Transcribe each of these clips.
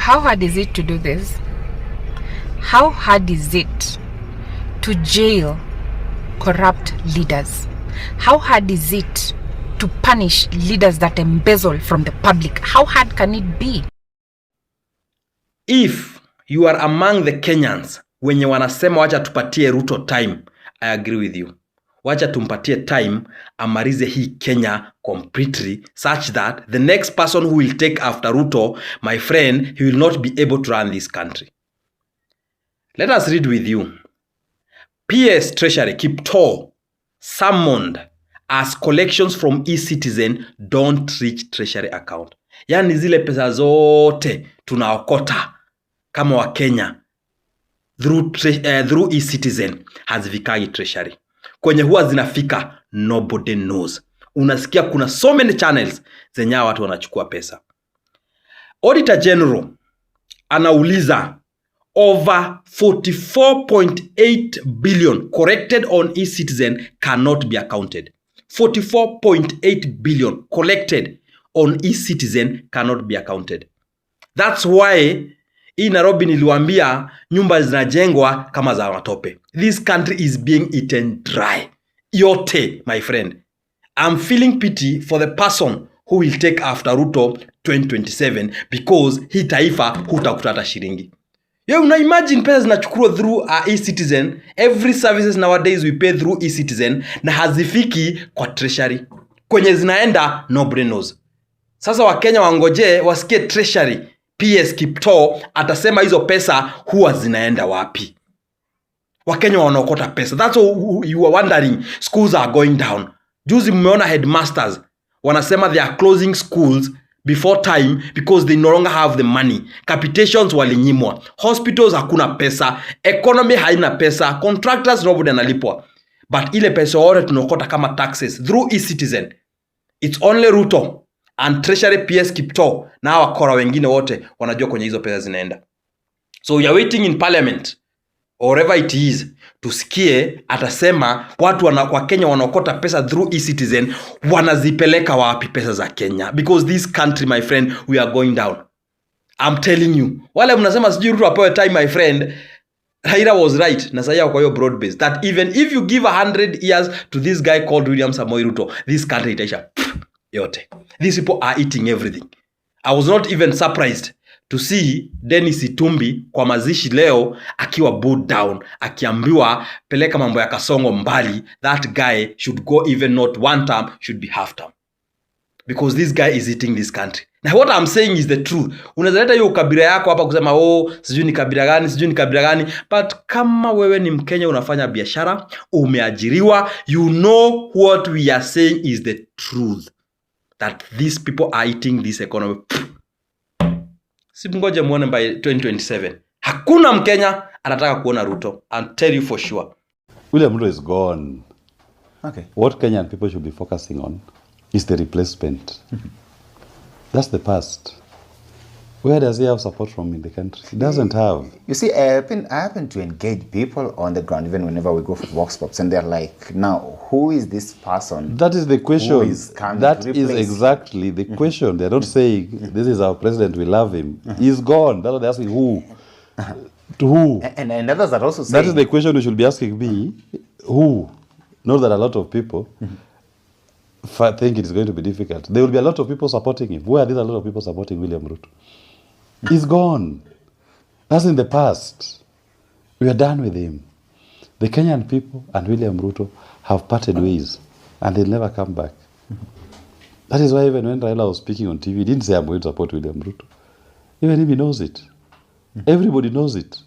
How hard is it to do this? How hard is it to jail corrupt leaders? How hard is it to punish leaders that embezzle from the public? How hard can it be? If you are among the Kenyans wenye wanasema wacha tupatie Ruto time, I agree with you. Wacha tumpatie time amarize hii Kenya completely, such that the next person who will take after Ruto, my friend, he will not be able to run this country. Let us read with you. PS Treasury Kiptoo summoned as collections from e-citizen don't reach treasury account. Yani zile pesa zote tunaokota kama wa Kenya through e-citizen hazifikagi treasury. Kwenye huwa zinafika, nobody knows. Unasikia kuna so many channels zenye watu wanachukua pesa. Auditor General anauliza over 44.8 billion collected on e-citizen cannot be accounted. 44.8 billion collected on e-citizen cannot be accounted. That's why in Nairobi niliwaambia nyumba zinajengwa kama za matope. This country is being eaten dry. Yote, my friend. I'm feeling pity for the person who will take after Ruto 2027 because hii taifa hutakutata shilingi. You know, imagine pesa zinachukuliwa through e-citizen. Every services nowadays we pay through e-citizen na hazifiki kwa treasury. Kwenye zinaenda, nobody knows. Sasa Wakenya wangoje wasikie treasury. PS Kiptoo atasema hizo pesa huwa zinaenda wapi. Wakenya wanaokota pesa. That's all you are wondering. Schools are going down. Juzi mmeona headmasters wanasema they are closing schools before time because they no longer have the money. Capitations walinyimwa. Hospitals hakuna pesa. Economy haina pesa. Contractors nobody analipwa. But ile pesa yote tunokota kama taxes through e-citizen. It's only Ruto and Treasury PS Kiptoo na wakora wengine wote wanajua kwenye hizo pesa zinaenda. So we are waiting in parliament or wherever it is tusikie atasema watu kwa Kenya wanaokota pesa through e-citizen wanazipeleka wapi pesa za Kenya, because this country, my friend, we are going down. I'm telling you. Wale mnasema sijui Ruto apewe time, my friend, Raila was right. Na sasa kwa hiyo broad base that even if you give 100 years to this guy called William Samoei Ruto, this country itaisha yote. These people are eating everything. I was not even surprised to see Dennis Itumbi kwa mazishi leo akiwa bowed down, akiambiwa peleka mambo ya Kasongo mbali. That guy should go even not one term, should be half term. Because this guy is eating this country. Now what I'm saying is the truth. Unaweza leta hiyo kabila yako hapa kusema sijui ni kabila gani, but kama wewe ni Mkenya unafanya biashara, umeajiriwa, you know what we are saying is the truth. That these people are eating this economy. Simngoje muone by 2027. Hakuna Mkenya anataka kuona Ruto. I'll tell you for sure. William Ruto is gone. Okay. What Kenyan people should be focusing on is the replacement. That's the past. Where does he have support from in the country? He doesn't have. You see, I happen to engage people on the ground, even whenever we go for vox pops, and they're like, now, who is this person? That is the question. Who is coming that to is exactly the question. They're not saying, this is our president, we love him. He's gone. That's what they're asking. Who? To who? And others are also saying... That is the question you should be asking me. Who? Know that a lot of people think it is going to be difficult. There will be a lot of people supporting him. Where are these a lot of people supporting William Ruto? He's gone. That's in the past. We are done with him. The Kenyan people and William Ruto have parted ways, and they'll never come back. That is why even when Raila was speaking on TV, he didn't say, I'm going to support William Ruto. Even him, he knows it. Everybody knows it.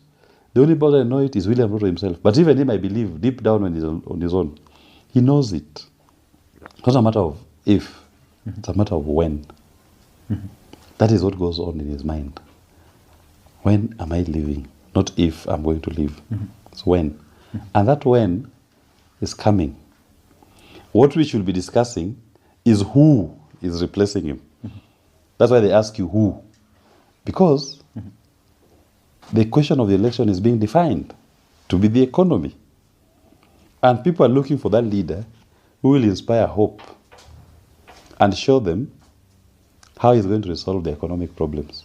The only person that knows it is William Ruto himself. But even him, I believe, deep down when he's on his own, he knows it. It's not a matter of if, it's a matter of when. That is what goes on in his mind. When am I leaving? Not if I'm going to leave. It's when. And that when is coming. What we should be discussing is who is replacing him. That's why they ask you who. Because the question of the election is being defined to be the economy. And people are looking for that leader who will inspire hope and show them how he's going to resolve the economic problems.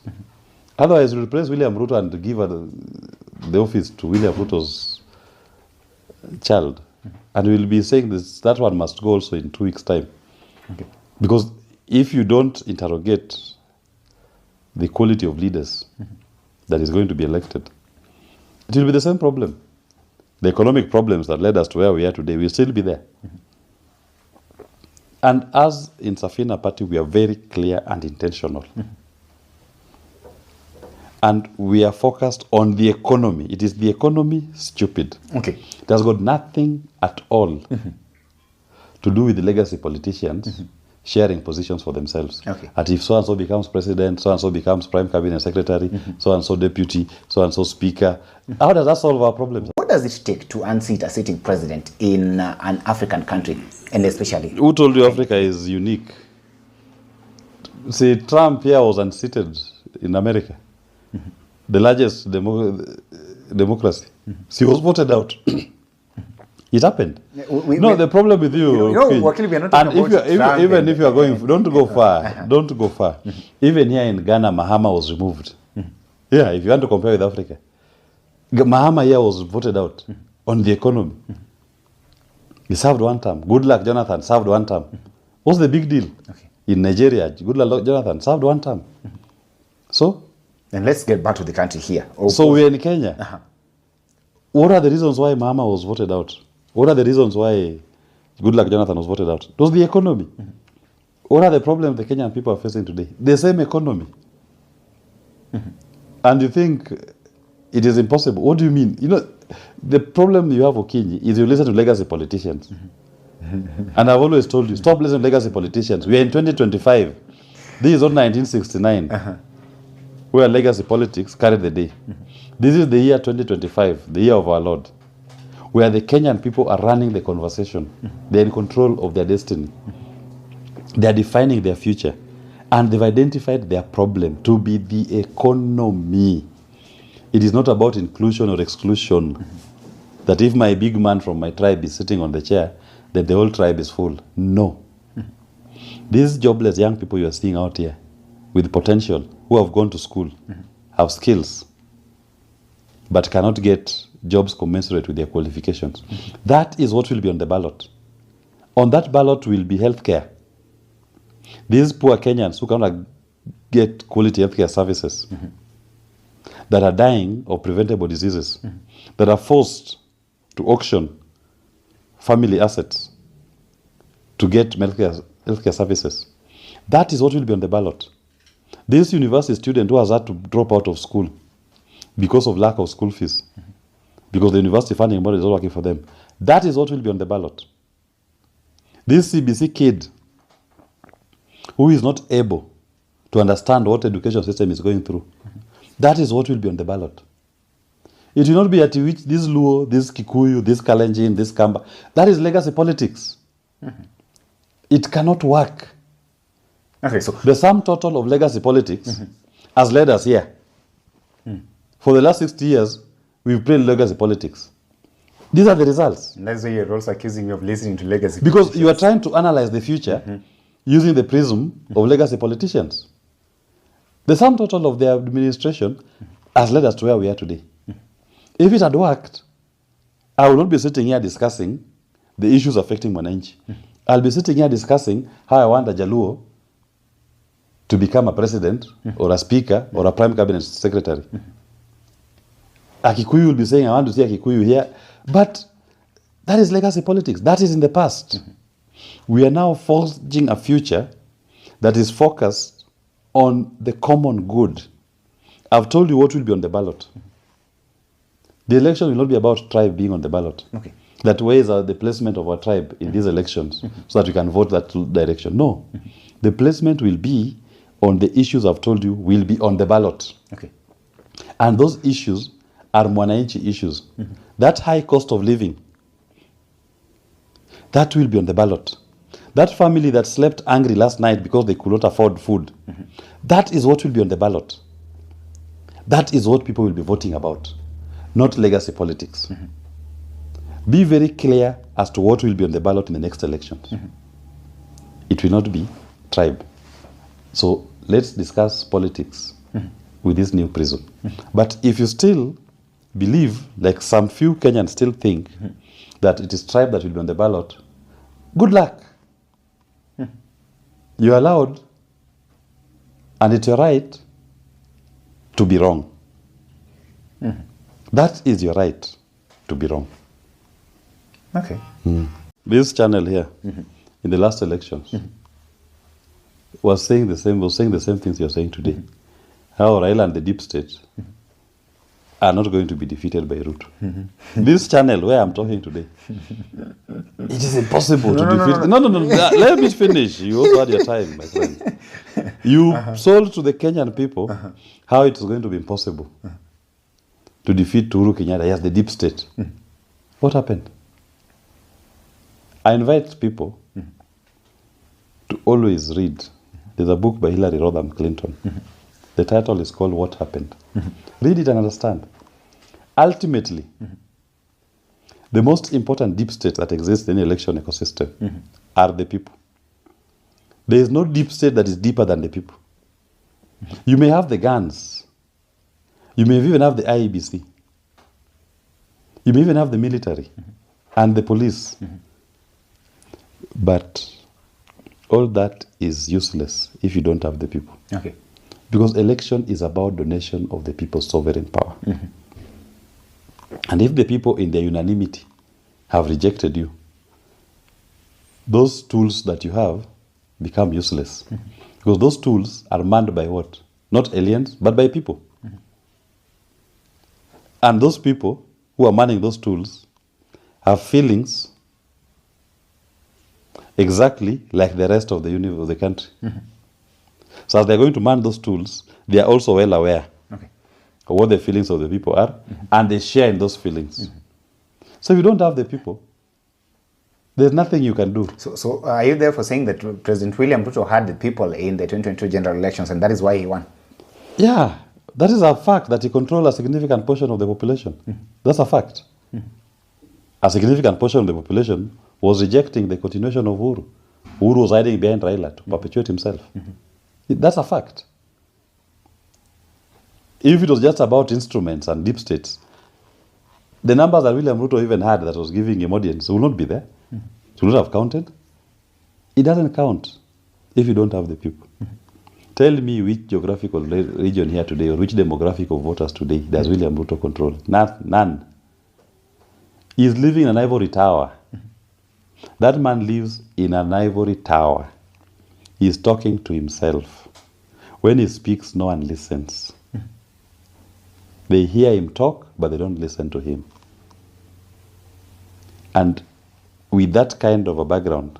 Otherwise, we'll replace William Ruto and give the office to William Ruto's child. And we'll be saying this, that one must go also in 2 weeks' time. Okay. Because if you don't interrogate the quality of leaders that is going to be elected, it will be the same problem. The economic problems that led us to where we are today will still be there. And as in Safina Party, we are very clear and intentional. And we are focused on the economy. It is the economy, stupid. Okay. It has got nothing at all to do with the legacy politicians sharing positions for themselves. Okay. And if so-and-so becomes president, so-and-so becomes prime cabinet secretary, so-and-so deputy, so-and-so speaker, how does that solve our problems? What does it take to unseat a sitting president in an African country, and especially? Who told you Africa is unique? See, Trump here was unseated in America. The largest democracy. He was voted out. It happened. The problem with you, we are not talking and about even if you are going, don't go far. Don't go far. Even here in Ghana, Mahama was removed. Yeah, if you want to compare with Africa, Mahama here was voted out on the economy. He served 1 term. Goodluck Jonathan served 1 term. What's the big deal? Okay. In Nigeria, Goodluck Jonathan served 1 term. So. And let's get back to the country here. So we're in Kenya. What are the reasons why Mahama was voted out? What are the reasons why Goodluck Jonathan was voted out? It was the economy. What are the problems the Kenyan people are facing today? The same economy. And you think it is impossible. What do you mean? You know, the problem you have, Okinyi, is you listen to legacy politicians. And I've always told you, stop listening to legacy politicians. We are in 2025. This is not 1969. Where legacy politics carried the day. This is the year 2025, the year of our Lord, where the Kenyan people are running the conversation. They're in control of their destiny. They're defining their future. And they've identified their problem to be the economy. It is not about inclusion or exclusion. That if my big man from my tribe is sitting on the chair, then the whole tribe is full. No. These jobless young people you are seeing out here with potential, who have gone to school, have skills, but cannot get jobs commensurate with their qualifications. That is what will be on the ballot. On that ballot will be healthcare. These poor Kenyans who cannot get quality healthcare services, that are dying of preventable diseases, that are forced to auction family assets to get healthcare services. That is what will be on the ballot. This university student who has had to drop out of school because of lack of school fees, because the university funding model is not working for them, that is what will be on the ballot. This CBC kid who is not able to understand what education system is going through, that is what will be on the ballot. It will not be at which this Luo, this Kikuyu, this Kalenjin, this Kamba. That is legacy politics. It cannot work. Okay, so the sum total of legacy politics has led us here. For the last 60 years, we've played legacy politics. These are the results. And that's why you're also accusing me of listening to legacy because politicians. You are trying to analyze the future using the prism of legacy politicians. The sum total of their administration has led us to where we are today. If it had worked, I will not be sitting here discussing the issues affecting Mwananchi. I'll be sitting here discussing how I want a Jaluo to become a president or a speaker or a prime cabinet secretary. A Kikuyu will be saying, I want to see a Kikuyu here. But that is legacy politics. That is in the past. We are now forging a future that is focused on the common good. I've told you what will be on the ballot. The election will not be about tribe being on the ballot. Okay. That weighs the placement of our tribe in these elections so that we can vote that direction. No. The placement will be on the issues I've told you will be on the ballot. Okay. And those issues are Mwananchi issues. That high cost of living, that will be on the ballot. That family that slept angry last night because they could not afford food, that is what will be on the ballot. That is what people will be voting about, not legacy politics. Be very clear as to what will be on the ballot in the next elections. It will not be tribe. So let's discuss politics with this new prism. But if you still believe, like some few Kenyans still think, that it is tribe that will be on the ballot, good luck. You're allowed, and it's your right to be wrong. That is your right to be wrong. Okay. This channel here, in the last elections, was saying the same things you're saying today. How Raila and the deep state are not going to be defeated by Ruto. This channel where I'm talking today, it is impossible to defeat. No. Let me finish. You also had your time, my friend. You sold to the Kenyan people how it is going to be impossible to defeat Uhuru Kenyatta. Yes, the deep state. What happened? I invite people to always read. There's a book by Hillary Rodham Clinton. The title is called What Happened. Read it and understand. Ultimately, the most important deep state that exists in the election ecosystem are the people. There is no deep state that is deeper than the people. You may have the guns. You may even have the IEBC. You may even have the military and the police. But all that is useless if you don't have the people. Okay. Because election is about donation of the people's sovereign power. And if the people in their unanimity have rejected you, those tools that you have become useless. Because those tools are manned by what? Not aliens, but by people. And those people who are manning those tools have feelings exactly like the rest of the universe, of the country. So as they're going to man those tools, they are also well aware of what the feelings of the people are, and they share in those feelings. So if you don't have the people, there's nothing you can do. So are you therefore saying that President William Ruto had the people in the 2022 general elections, and that is why he won? Yeah, that is a fact, that he controlled a significant portion of the population. That's a fact. A significant portion of the population was rejecting the continuation of Uhuru. Uhuru was hiding behind Raila to perpetuate himself. That's a fact. If it was just about instruments and deep states, the numbers that William Ruto even had that was giving him audience will not be there. It will not have counted. It doesn't count if you don't have the people. Tell me which geographical region here today, or which demographic of voters today does William Ruto control? None. He is living in an ivory tower. That man lives in an ivory tower. He is talking to himself. When he speaks, no one listens. They hear him talk, but they don't listen to him. And with that kind of a background,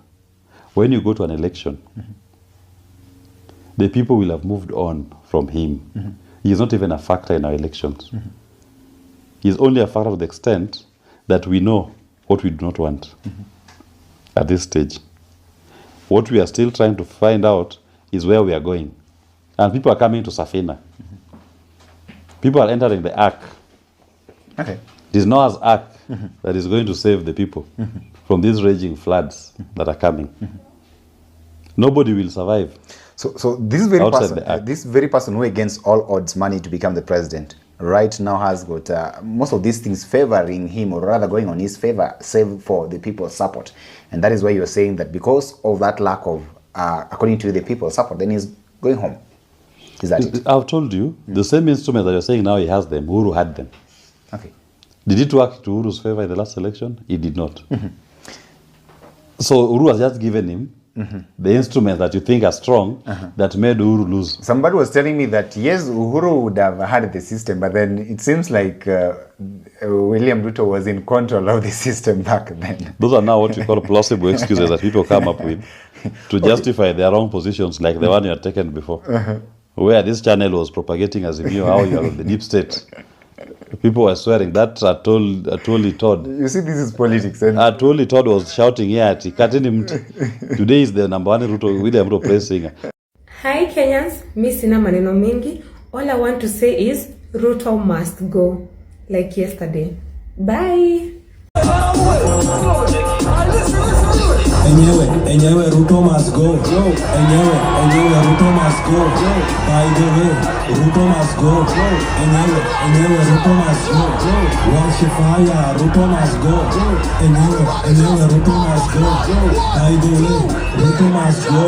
when you go to an election, the people will have moved on from him. He is not even a factor in our elections. He is only a factor to the extent that we know what we do not want at this stage. What we are still trying to find out is where we are going. And people are coming to Safina. People are entering the ark. Okay. It is Noah's ark that is going to save the people from these raging floods that are coming. Nobody will survive. So this very person who against all odds managed to become the president right now has got most of these things favoring him, or rather going on his favor, save for the people's support. And that is why you're saying that because of that lack of, according to the people's support, then he's going home. Is that it? I've told you, the same instruments that you're saying now he has them, Uhuru had them. Okay. Did it work to Uhuru's favor in the last election? It did not. So Uhuru has just given him the instruments that you think are strong that made Uhuru lose. Somebody was telling me that yes, Uhuru would have had the system, but then it seems like William Ruto was in control of the system back then. Those are now what you call plausible excuses that people come up with to justify their wrong positions, like the one you had taken before, where this channel was propagating as if you how you are in the deep state. People were swearing that Atwoli Todd. You see, this is politics. Atwoli Todd was shouting here at Katini. Today is the number one William Ruto praise singer. Hi Kenyans, mi sina maneno mengi. All I want to say is Ruto must go, like yesterday. Bye. enyewe Ruto must go. Enyewe Ruto must go. By the way, Ruto must go. Enyewe Ruto must go. Wash fire, Ruto must go. Enyewe Ruto must go. By the way, Ruto must go.